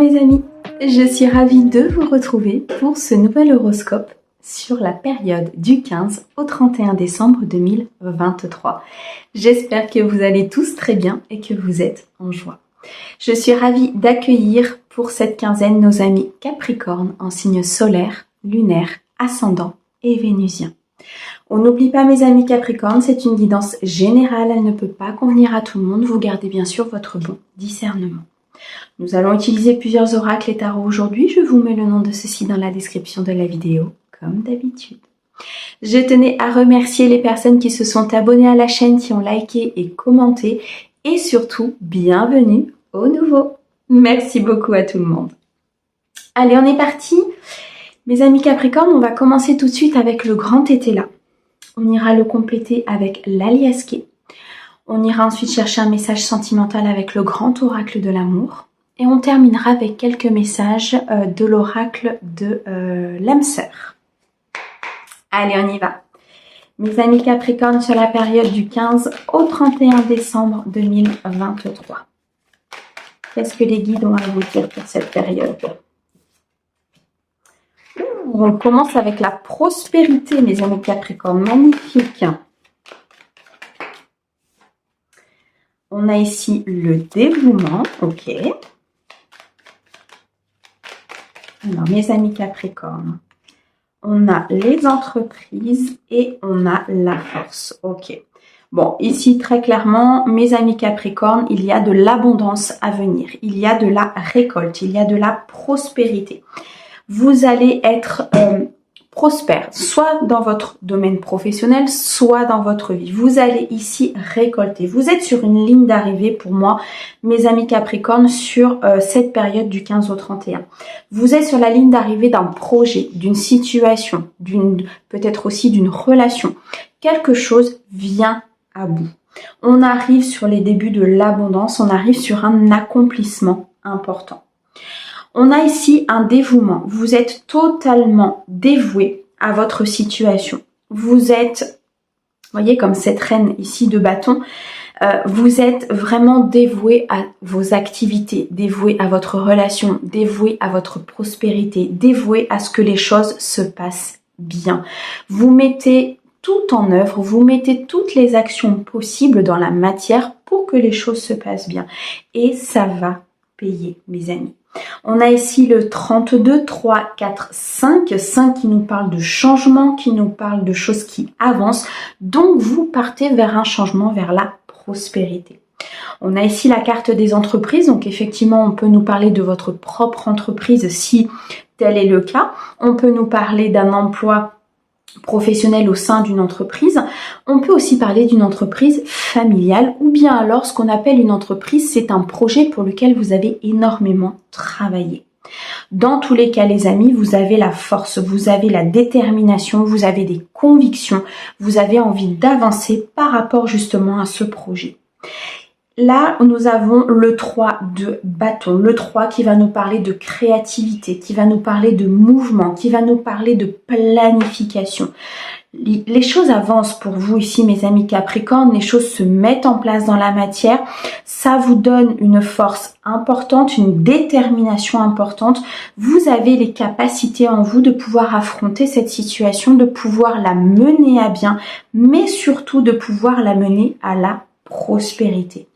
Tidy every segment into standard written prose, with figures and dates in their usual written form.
mes amis, je suis ravie de vous retrouver pour ce nouvel horoscope sur la période du 15 au 31 décembre 2023. J'espère que vous allez tous très bien et que vous êtes en joie. Je suis ravie d'accueillir pour cette quinzaine nos amis Capricorne en signe solaire, lunaire, ascendant et vénusien. On n'oublie pas mes amis Capricorne, c'est une guidance générale, elle ne peut pas convenir à tout le monde, vous gardez bien sûr votre bon discernement. Nous allons utiliser plusieurs oracles et tarots aujourd'hui, je vous mets le nom de ceux-ci dans la description de la vidéo, comme d'habitude. Je tenais à remercier les personnes qui se sont abonnées à la chaîne, qui ont liké et commenté, et surtout, bienvenue aux nouveaux. Merci beaucoup à tout le monde. Allez, on est parti. Mes amis Capricorne, on va commencer tout de suite avec le grand tétela. On ira le compléter avec l'aliasqué. On ira ensuite chercher un message sentimental avec le grand oracle de l'amour. Et on terminera avec quelques messages de l'oracle de l'âme sœur. Allez, on y va. Mes amis Capricorne, sur la période du 15 au 31 décembre 2023. Qu'est-ce que les guides ont à vous dire pour cette période ? On commence avec la prospérité, mes amis Capricorne. Magnifique. On a ici le dévouement. Ok. Alors, mes amis Capricorne, on a les entreprises et on a la force. Ok. Bon, ici, très clairement, mes amis Capricorne, il y a de l'abondance à venir. Il y a de la récolte, il y a de la prospérité. Vous allez être prospère, soit dans votre domaine professionnel, soit dans votre vie. Vous allez ici récolter. Vous êtes sur une ligne d'arrivée pour moi, mes amis Capricorne, sur cette période du 15 au 31. Vous êtes sur la ligne d'arrivée d'un projet, d'une situation, peut-être aussi d'une relation. Quelque chose vient à bout. On arrive sur les débuts de l'abondance, on arrive sur un accomplissement important. On a ici un dévouement. Vous êtes totalement dévoué à votre situation. Vous êtes, vous voyez, comme cette reine ici de bâton, vous êtes vraiment dévoué à vos activités, dévoué à votre relation, dévoué à votre prospérité, dévoué à ce que les choses se passent bien. Vous mettez tout en œuvre, vous mettez toutes les actions possibles dans la matière pour que les choses se passent bien. Et ça va payer, mes amis. On a ici le 32, 3, 4, 5. 5 qui nous parle de changement, qui nous parle de choses qui avancent. Donc, vous partez vers un changement, vers la prospérité. On a ici la carte des entreprises. Donc, effectivement, on peut nous parler de votre propre entreprise si tel est le cas. On peut nous parler d'un emploi professionnel au sein d'une entreprise. On peut aussi parler d'une entreprise familiale ou bien alors ce qu'on appelle une entreprise, c'est un projet pour lequel vous avez énormément travaillé. Dans tous les cas, les amis, vous avez la force, vous avez la détermination, vous avez des convictions, vous avez envie d'avancer par rapport justement à ce projet. Là, nous avons le 3 de bâton, le 3 qui va nous parler de créativité, qui va nous parler de mouvement, qui va nous parler de planification. Les choses avancent pour vous ici, mes amis Capricorne, les choses se mettent en place dans la matière. Ça vous donne une force importante, une détermination importante. Vous avez les capacités en vous de pouvoir affronter cette situation, de pouvoir la mener à bien, mais surtout de pouvoir la mener à la prospérité.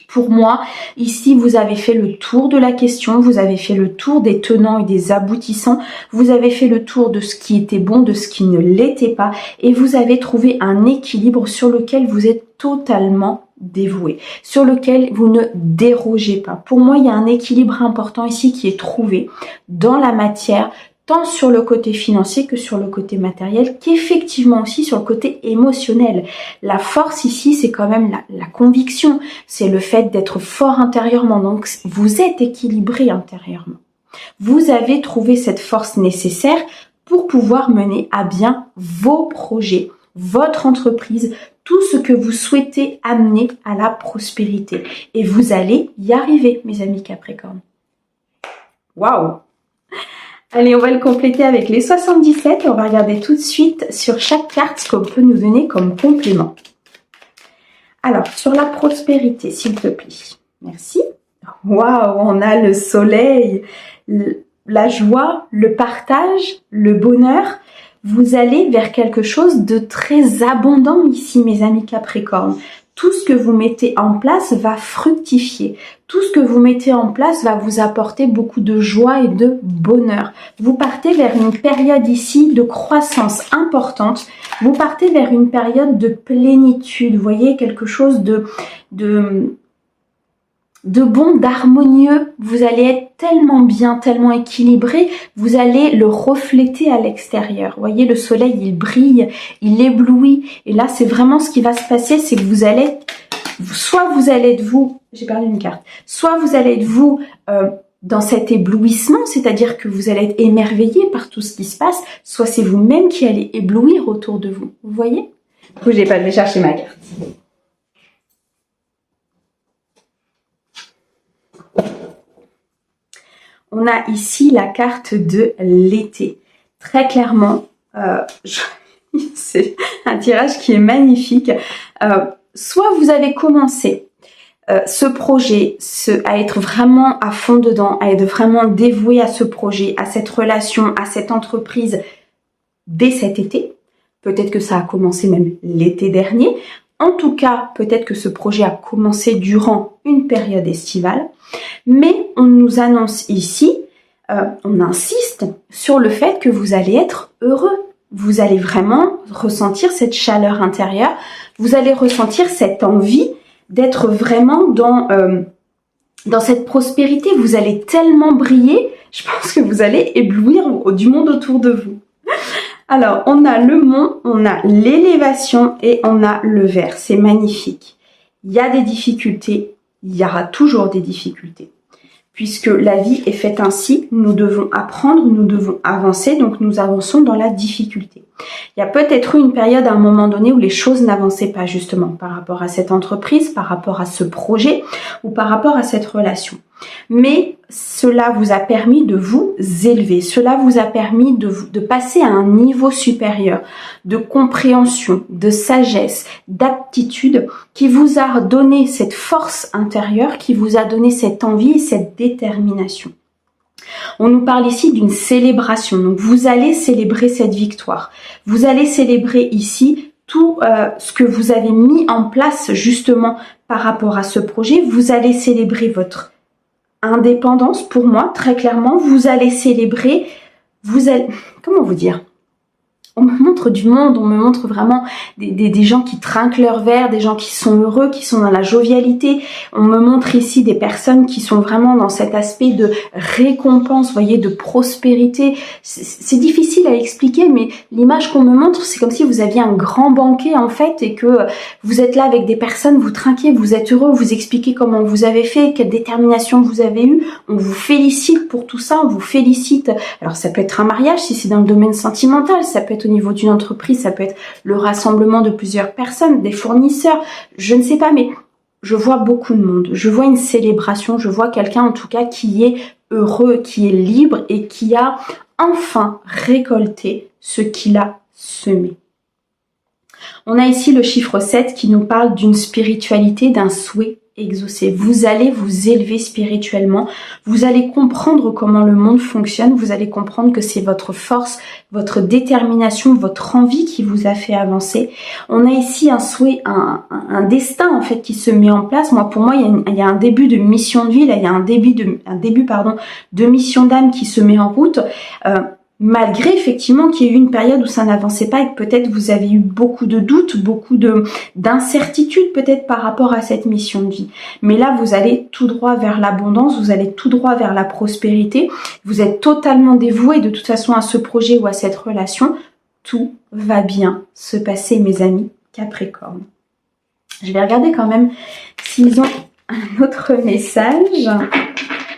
Pour moi, ici, vous avez fait le tour de la question, vous avez fait le tour des tenants et des aboutissants, vous avez fait le tour de ce qui était bon, de ce qui ne l'était pas, et vous avez trouvé un équilibre sur lequel vous êtes totalement dévoué, sur lequel vous ne dérogez pas. Pour moi, il y a un équilibre important ici qui est trouvé dans la matière, tant sur le côté financier que sur le côté matériel, qu'effectivement aussi sur le côté émotionnel. La force ici, c'est quand même la conviction, c'est le fait d'être fort intérieurement, donc vous êtes équilibré intérieurement. Vous avez trouvé cette force nécessaire pour pouvoir mener à bien vos projets, votre entreprise, tout ce que vous souhaitez amener à la prospérité. Et vous allez y arriver, mes amis Capricorne. Waouh! Allez, on va le compléter avec les 77. On va regarder tout de suite sur chaque carte ce qu'on peut nous donner comme complément. Alors, sur la prospérité, s'il te plaît. Merci. Waouh, on a le soleil, la joie, le partage, le bonheur. Vous allez vers quelque chose de très abondant ici, mes amis Capricorne. Tout ce que vous mettez en place va fructifier. Tout ce que vous mettez en place va vous apporter beaucoup de joie et de bonheur. Vous partez vers une période ici de croissance importante. Vous partez vers une période de plénitude. Vous voyez, quelque chose de bon, d'harmonieux. Vous allez être tellement bien, tellement équilibré, vous allez le refléter à l'extérieur. Vous voyez, le soleil, il brille, il éblouit. Et là, c'est vraiment ce qui va se passer, c'est que vous allez, soit vous allez être vous, j'ai perdu une carte, soit vous allez être vous dans cet éblouissement, c'est-à-dire que vous allez être émerveillé par tout ce qui se passe, soit c'est vous-même qui allez éblouir autour de vous. Vous voyez? Bougez pas, je vais chercher ma carte. On a ici la carte de l'été. Très clairement, c'est un tirage qui est magnifique. Soit vous avez commencé ce projet à être vraiment à fond dedans, à être vraiment dévoué à ce projet, à cette relation, à cette entreprise dès cet été. Peut-être que ça a commencé même l'été dernier. En tout cas, peut-être que ce projet a commencé durant une période estivale. Mais on nous annonce ici, on insiste sur le fait que vous allez être heureux. Vous allez vraiment ressentir cette chaleur intérieure. Vous allez ressentir cette envie d'être vraiment dans cette prospérité. Vous allez tellement briller, je pense que vous allez éblouir du monde autour de vous. Alors, on a le mont, on a l'élévation et on a le vert. C'est magnifique. Il y a des difficultés, il y aura toujours des difficultés. Puisque la vie est faite ainsi, nous devons apprendre, nous devons avancer, donc nous avançons dans la difficulté. Il y a peut-être eu une période à un moment donné où les choses n'avançaient pas justement par rapport à cette entreprise, par rapport à ce projet ou par rapport à cette relation. Mais cela vous a permis de vous élever, cela vous a permis de passer à un niveau supérieur de compréhension, de sagesse, d'aptitude qui vous a donné cette force intérieure, qui vous a donné cette envie et cette détermination. On nous parle ici d'une célébration, donc vous allez célébrer cette victoire. Vous allez célébrer ici tout ce que vous avez mis en place justement par rapport à ce projet. Vous allez célébrer votre indépendance, pour moi, très clairement. Vous allez célébrer, comment vous dire ? On me montre du monde, on me montre vraiment des gens qui trinquent leur verre, des gens qui sont heureux, qui sont dans la jovialité. On me montre ici des personnes qui sont vraiment dans cet aspect de récompense, vous voyez, de prospérité. C'est difficile à expliquer, mais l'image qu'on me montre, c'est comme si vous aviez un grand banquet en fait et que vous êtes là avec des personnes, vous trinquez, vous êtes heureux, vous expliquez comment vous avez fait, quelle détermination vous avez eue. On vous félicite pour tout ça, on vous félicite. Alors ça peut être un mariage si c'est dans le domaine sentimental, ça peut être au niveau d'une entreprise, ça peut être le rassemblement de plusieurs personnes, des fournisseurs, je ne sais pas, mais je vois beaucoup de monde, je vois une célébration, je vois quelqu'un en tout cas qui est heureux, qui est libre et qui a enfin récolté ce qu'il a semé. On a ici le chiffre 7 qui nous parle d'une spiritualité, d'un souhait exaucé. Vous allez vous élever spirituellement, vous allez comprendre comment le monde fonctionne, vous allez comprendre que c'est votre force, votre détermination, votre envie qui vous a fait avancer. On a ici un souhait, un destin en fait qui se met en place. Moi, pour moi, il y a un début de mission de vie, là, il y a un début de mission d'âme qui se met en route. Malgré effectivement qu'il y ait eu une période où ça n'avançait pas et que peut-être vous avez eu beaucoup de doutes, beaucoup d'incertitudes peut-être par rapport à cette mission de vie. Mais là, vous allez tout droit vers l'abondance, vous allez tout droit vers la prospérité. Vous êtes totalement dévoué de toute façon à ce projet ou à cette relation. Tout va bien se passer, mes amis Capricorne. Je vais regarder quand même s'ils ont un autre message.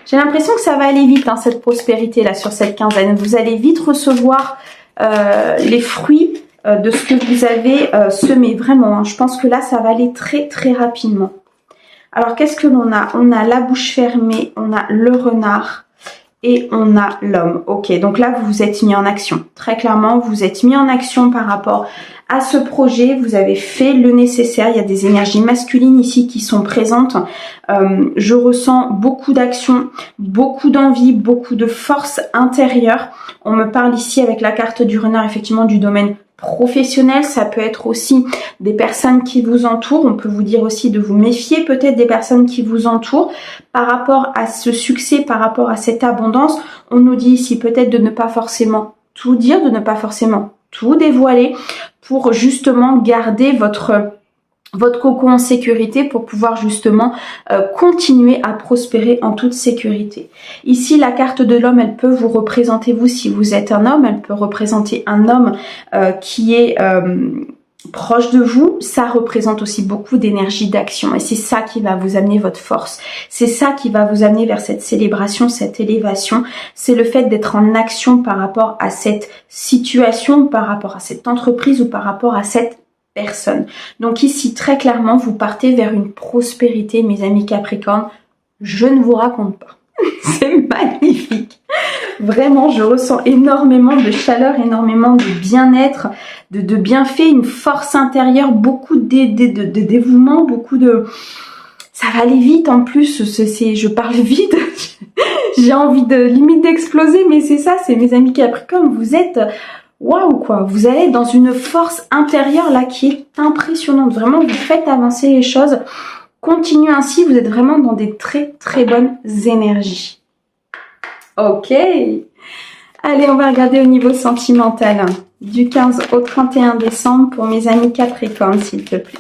J'ai l'impression que ça va aller vite, hein, cette prospérité-là, sur cette quinzaine. Vous allez vite recevoir les fruits de ce que vous avez semé. Vraiment, hein, je pense que là, ça va aller très, très rapidement. Alors, qu'est-ce que l'on a ? On a la bouche fermée, on a le renard et on a l'homme. Ok, donc là, vous vous êtes mis en action. Très clairement, vous êtes mis en action par rapport à ce projet. Vous avez fait le nécessaire. Il y a des énergies masculines ici qui sont présentes. Je ressens beaucoup d'action, beaucoup d'envie, beaucoup de force intérieure. On me parle ici avec la carte du renard, effectivement, du domaine professionnel. Ça peut être aussi des personnes qui vous entourent. On peut vous dire aussi de vous méfier peut-être des personnes qui vous entourent par rapport à ce succès, par rapport à cette abondance. On nous dit ici peut-être de ne pas forcément tout dire, de ne pas forcément tout dévoiler pour justement garder votre cocon en sécurité, pour pouvoir justement continuer à prospérer en toute sécurité. Ici, la carte de l'homme, elle peut vous représenter, vous, si vous êtes un homme, elle peut représenter un homme qui est proche de vous. Ça représente aussi beaucoup d'énergie d'action et c'est ça qui va vous amener votre force. C'est ça qui va vous amener vers cette célébration, cette élévation. C'est le fait d'être en action par rapport à cette situation, par rapport à cette entreprise ou par rapport à cette personne. Donc ici, très clairement, vous partez vers une prospérité, mes amis Capricorne. Je ne vous raconte pas. C'est magnifique. Vraiment, je ressens énormément de chaleur, énormément de bien-être, de bienfaits, une force intérieure, beaucoup de dévouement, beaucoup de... Ça va aller vite en plus, je parle vite, j'ai envie de limite d'exploser, mais c'est ça, c'est mes amis Capricorne, vous êtes... Waouh quoi, vous allez dans une force intérieure là qui est impressionnante. Vraiment, vous faites avancer les choses. Continuez ainsi, vous êtes vraiment dans des très très bonnes énergies. Ok. Allez, on va regarder au niveau sentimental. Du 15 au 31 décembre pour mes amis Capricorne, s'il te plaît.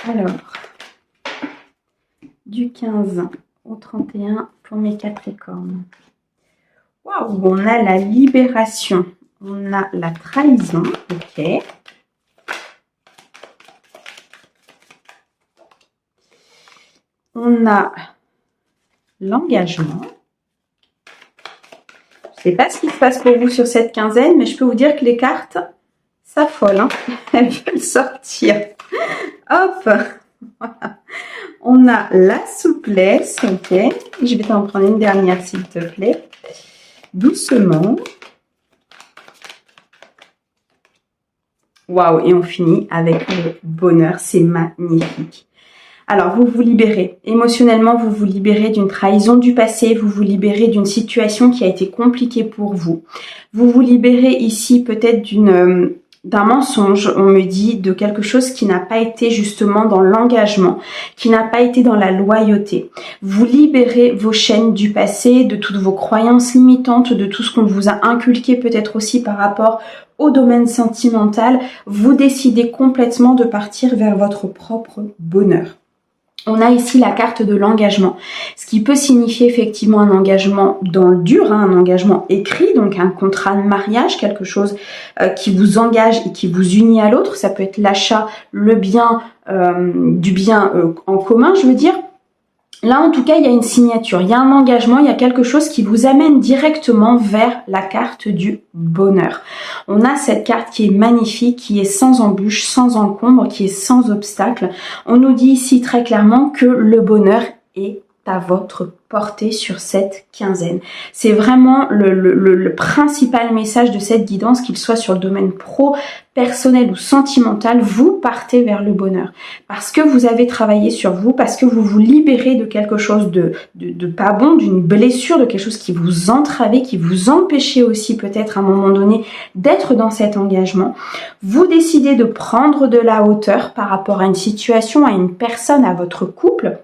Alors, du 15 au 31 pour mes Capricornes. Waouh, on a la libération, on a la trahison, ok. On a l'engagement. Je ne sais pas ce qui se passe pour vous sur cette quinzaine, mais je peux vous dire que les cartes s'affolent, hein. Elles veulent sortir. Hop, voilà. On a la souplesse, ok. Je vais t'en prendre une dernière, s'il te plaît. Doucement. Waouh, et on finit avec le bonheur, c'est magnifique. Alors, vous vous libérez. Émotionnellement, vous vous libérez d'une trahison du passé, vous vous libérez d'une situation qui a été compliquée pour vous. Vous vous libérez ici peut-être d'un mensonge, on me dit, de quelque chose qui n'a pas été justement dans l'engagement, qui n'a pas été dans la loyauté. Vous libérez vos chaînes du passé, de toutes vos croyances limitantes, de tout ce qu'on vous a inculqué peut-être aussi par rapport au domaine sentimental. Vous décidez complètement de partir vers votre propre bonheur. On a ici la carte de l'engagement, ce qui peut signifier effectivement un engagement dans le dur, hein, un engagement écrit, donc un contrat de mariage, quelque chose qui vous engage et qui vous unit à l'autre. Ça peut être l'achat, le bien, du bien en commun, je veux dire. Là, en tout cas, il y a une signature, il y a un engagement, il y a quelque chose qui vous amène directement vers la carte du bonheur. On a cette carte qui est magnifique, qui est sans embûche, sans encombre, qui est sans obstacle. On nous dit ici très clairement que le bonheur est à votre portée sur cette quinzaine. C'est vraiment le principal message de cette guidance, qu'il soit sur le domaine pro, personnel ou sentimental, vous partez vers le bonheur. Parce que vous avez travaillé sur vous, parce que vous vous libérez de quelque chose de pas bon, d'une blessure, de quelque chose qui vous entravait, qui vous empêchait aussi peut-être à un moment donné d'être dans cet engagement. Vous décidez de prendre de la hauteur par rapport à une situation, à une personne, à votre couple.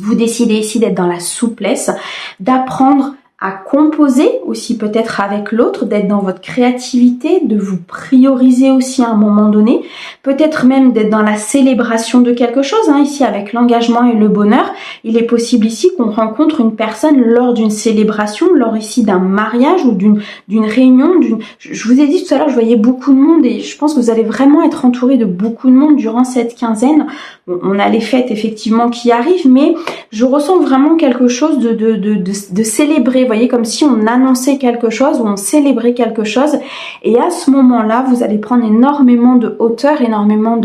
Vous décidez ici d'être dans la souplesse, d'apprendre à composer aussi peut-être avec l'autre, d'être dans votre créativité, de vous prioriser aussi à un moment donné, peut-être même d'être dans la célébration de quelque chose, hein, ici avec l'engagement et le bonheur. Il est possible ici qu'on rencontre une personne lors d'une célébration, lors ici d'un mariage ou d'une réunion. Je vous ai dit tout à l'heure, je voyais beaucoup de monde et je pense que vous allez vraiment être entouré de beaucoup de monde durant cette quinzaine. Bon, on a les fêtes effectivement qui arrivent, mais je ressens vraiment quelque chose de célébrer. Vous voyez, comme si on annonçait quelque chose ou on célébrait quelque chose. Et à ce moment-là, vous allez prendre énormément de hauteur, énormément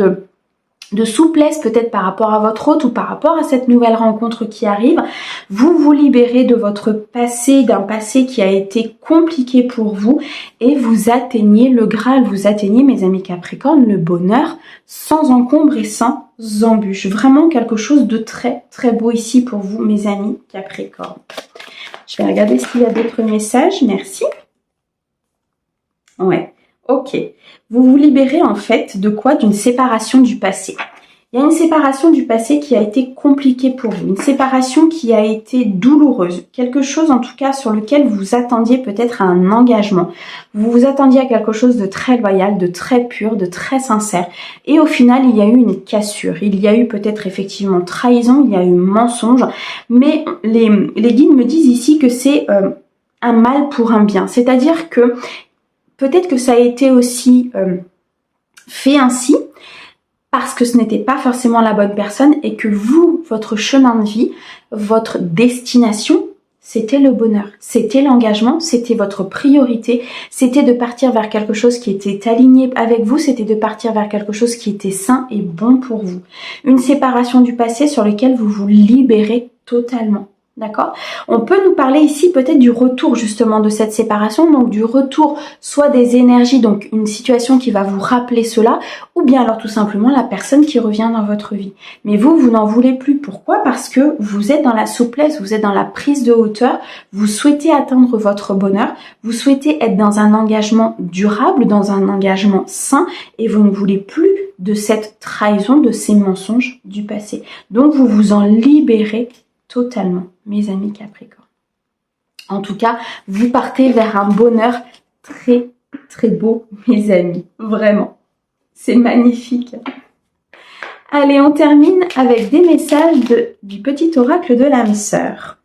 de souplesse peut-être par rapport à votre hôte ou par rapport à cette nouvelle rencontre qui arrive. Vous vous libérez de votre passé, d'un passé qui a été compliqué pour vous et vous atteignez le Graal, vous atteignez, mes amis Capricorne, le bonheur sans encombre et sans embûche. Vraiment quelque chose de très très beau ici pour vous, mes amis Capricorne. Je vais regarder s'il y a d'autres messages. Merci. Ouais. Ok, vous vous libérez en fait de quoi? D'une séparation du passé. Il y a une séparation du passé qui a été compliquée pour vous, une séparation qui a été douloureuse, quelque chose en tout cas sur lequel vous attendiez peut-être à un engagement. Vous vous attendiez à quelque chose de très loyal, de très pur, de très sincère. Et au final, il y a eu une cassure, il y a eu peut-être effectivement trahison, il y a eu mensonge, mais les guides me disent ici que c'est un mal pour un bien, c'est-à-dire que peut-être que ça a été aussi fait ainsi parce que ce n'était pas forcément la bonne personne et que vous, votre chemin de vie, votre destination, c'était le bonheur, c'était l'engagement, c'était votre priorité, c'était de partir vers quelque chose qui était aligné avec vous, c'était de partir vers quelque chose qui était sain et bon pour vous. Une séparation du passé sur laquelle vous vous libérez totalement. D'accord? On peut nous parler ici peut-être du retour justement de cette séparation, donc du retour soit des énergies, donc une situation qui va vous rappeler cela, ou bien alors tout simplement la personne qui revient dans votre vie. Mais vous, vous n'en voulez plus. Pourquoi? Parce que vous êtes dans la souplesse, vous êtes dans la prise de hauteur, vous souhaitez atteindre votre bonheur, vous souhaitez être dans un engagement durable, dans un engagement sain, et vous ne voulez plus de cette trahison, de ces mensonges du passé. Donc vous vous en libérez totalement, mes amis Capricorne. En tout cas, vous partez vers un bonheur très, très beau, mes amis. Vraiment. C'est magnifique. Allez, on termine avec des messages du petit oracle de l'âme sœur.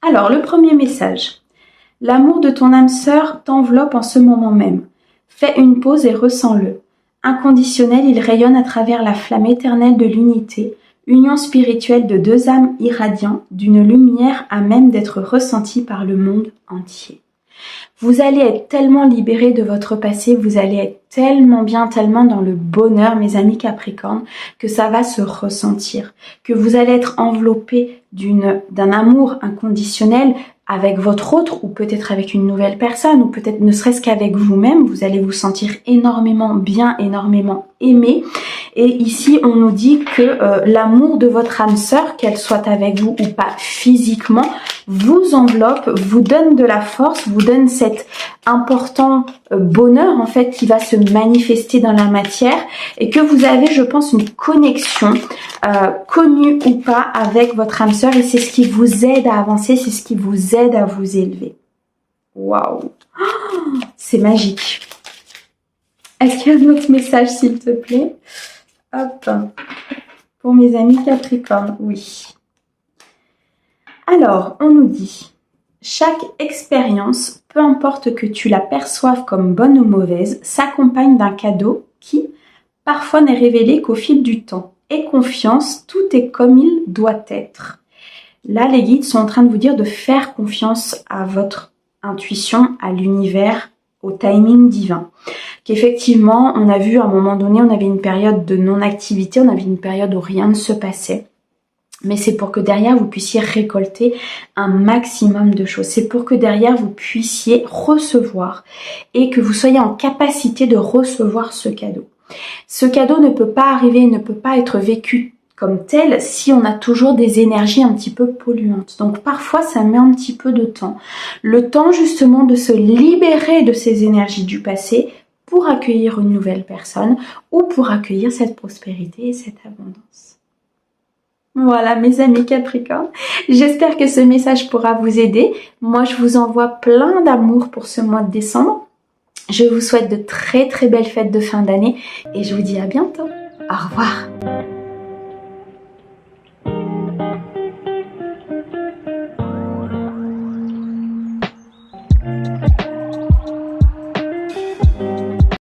Alors, le premier message. L'amour de ton âme sœur t'enveloppe en ce moment même. Fais une pause et ressens-le. Inconditionnel, il rayonne à travers la flamme éternelle de l'unité, union spirituelle de deux âmes irradiant d'une lumière à même d'être ressentie par le monde entier. Vous allez être tellement libérés de votre passé, vous allez être tellement bien, tellement dans le bonheur, mes amis Capricorne, que ça va se ressentir, que vous allez être enveloppés d'un amour inconditionnel avec votre autre ou peut-être avec une nouvelle personne ou peut-être ne serait-ce qu'avec vous-même. Vous allez vous sentir énormément bien, énormément aimé. Et ici, on nous dit que l'amour de votre âme sœur, qu'elle soit avec vous ou pas physiquement, vous enveloppe, vous donne de la force, vous donne cet important bonheur en fait qui va se manifester dans la matière et que vous avez, je pense, une connexion connue ou pas avec votre âme sœur et c'est ce qui vous aide à avancer, c'est ce qui vous aide à vous élever. Waouh, c'est magique. Est-ce qu'il y a un autre message s'il te plaît? Hop, pour mes amis Capricorne, oui. Alors, on nous dit, chaque expérience, peu importe que tu la perçoives comme bonne ou mauvaise, s'accompagne d'un cadeau qui, parfois, n'est révélé qu'au fil du temps. Aie confiance, tout est comme il doit être. Là, les guides sont en train de vous dire de faire confiance à votre intuition, à l'univers, au timing divin. Qu'effectivement, on a vu à un moment donné, on avait une période de non-activité, on avait une période où rien ne se passait. Mais c'est pour que derrière, vous puissiez récolter un maximum de choses. C'est pour que derrière, vous puissiez recevoir et que vous soyez en capacité de recevoir ce cadeau. Ce cadeau ne peut pas arriver, ne peut pas être vécu comme tel si on a toujours des énergies un petit peu polluantes. Donc parfois, ça met un petit peu de temps. Le temps justement de se libérer de ces énergies du passé pour accueillir une nouvelle personne ou pour accueillir cette prospérité et cette abondance. Voilà mes amis Capricorne, j'espère que ce message pourra vous aider. Moi je vous envoie plein d'amour pour ce mois de décembre. Je vous souhaite de très très belles fêtes de fin d'année et je vous dis à bientôt. Au revoir.